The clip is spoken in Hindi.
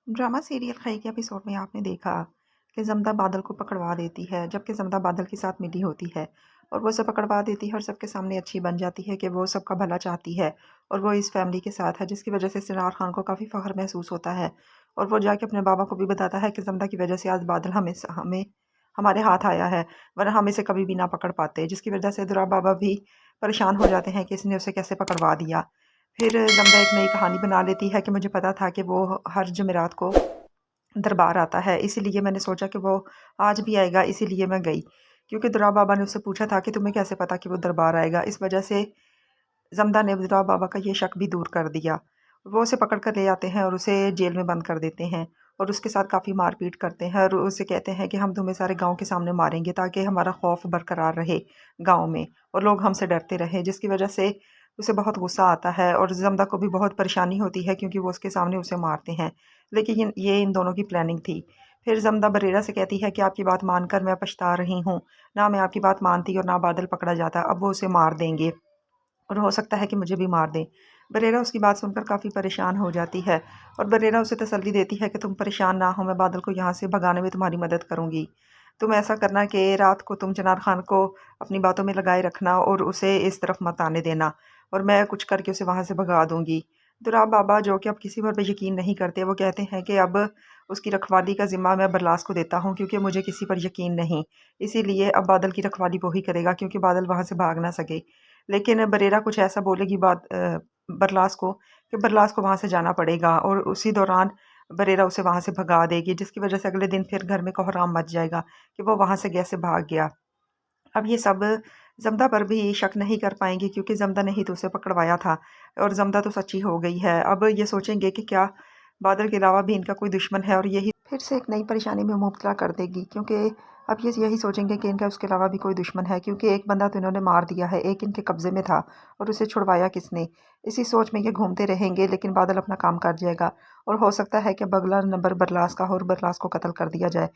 ड्रामा सीरियल खई के एपिसोड में आपने देखा कि ज़मदा बादल को पकड़वा देती है, जबकि ज़मदा बादल के साथ मिली होती है और वो उसे पकड़वा देती है और सबके सामने अच्छी बन जाती है कि वो सबका भला चाहती है और वो इस फैमिली के साथ है, जिसकी वजह से सिनार खान को काफ़ी फ़ख्र महसूस होता है। और वो जाके अपने बाबा को भी बताता है कि ज़मदा की वजह से आज बादल हमें हमें हमारे हाथ आया है, वरना हम इसे कभी भी ना पकड़ पाते, जिसकी वजह से दुरा बाबा भी परेशान हो जाते हैं कि इसने उसे कैसे पकड़वा दिया। फिर ज़मदा एक नई कहानी बना लेती है कि मुझे पता था कि वो हर जुमेरात को दरबार आता है, इसीलिए मैंने सोचा कि वो आज भी आएगा, इसीलिए मैं गई। क्योंकि दुरा बाबा ने उससे पूछा था कि तुम्हें कैसे पता कि वो दरबार आएगा? इस वजह से ज़मदा ने दुरा बाबा का ये शक भी दूर कर दिया। वो उसे पकड़ कर ले आते हैं और उसे जेल में बंद कर देते हैं और उसके साथ काफ़ी मारपीट करते हैं और उसे कहते हैं कि हम तुम्हें सारे गाँव के सामने मारेंगे ताकि हमारा खौफ बरकरार रहे गाँव में और लोग हमसे डरते रहें, जिसकी वजह से उसे बहुत गुस्सा आता है और ज़मदा को भी बहुत परेशानी होती है क्योंकि वो उसके सामने उसे मारते हैं। लेकिन ये इन दोनों की प्लानिंग थी। फिर ज़मदा बरेरा से कहती है कि आपकी बात मानकर मैं पछता रही हूँ। ना मैं आपकी बात मानती और ना बादल पकड़ा जाता। अब वो उसे मार देंगे और हो सकता है कि मुझे भी मार दें। बरेरा उसकी बात सुनकर काफ़ी परेशान हो जाती है और बरेरा उसे तसल्ली देती है कि तुम परेशान ना हो, मैं बादल को यहाँ से भगाने में तुम्हारी मदद करूँगी। तुम ऐसा करना कि रात को तुम चिनार खान को अपनी बातों में लगाए रखना और उसे इस तरफ मत आने देना और मैं कुछ करके उसे वहाँ से भगा दूँगी। दुराब बाबा, जो कि अब किसी पर भी यकीन नहीं करते, वो कहते हैं कि अब उसकी रखवाली का ज़िम्मा मैं बरलास को देता हूँ क्योंकि मुझे किसी पर यकीन नहीं। इसीलिए अब बादल की रखवाली वो ही करेगा क्योंकि बादल वहाँ से भाग ना सके। लेकिन बरेरा कुछ ऐसा बोलेगी बरलास को कि बरलास को वहाँ से जाना पड़ेगा और उसी दौरान बरेरा उसे वहाँ से भगा देगी, जिसकी वजह से अगले दिन फिर घर में कोहराम मच जाएगा कि वो वहाँ से कैसे भाग गया। अब ये सब ज़मदा पर भी शक नहीं कर पाएँगे क्योंकि ज़मदा ने ही तो उसे पकड़वाया था और ज़मदा तो सच्ची हो गई है। अब ये सोचेंगे कि क्या बादल के अलावा भी इनका कोई दुश्मन है और यही फिर से एक नई परेशानी में मुब्तला कर देगी क्योंकि अब ये यही सोचेंगे कि इनका उसके अलावा भी कोई दुश्मन है क्योंकि एक बंदा तो इन्होंने मार दिया है, एक इनके कब्ज़े में था और उसे छुड़वाया किसने? इसी सोच में ये घूमते रहेंगे, लेकिन बादल अपना काम कर जाएगा और हो सकता है कि अब अगला नंबर बरलास का हो और बरलास को कत्ल कर दिया जाए।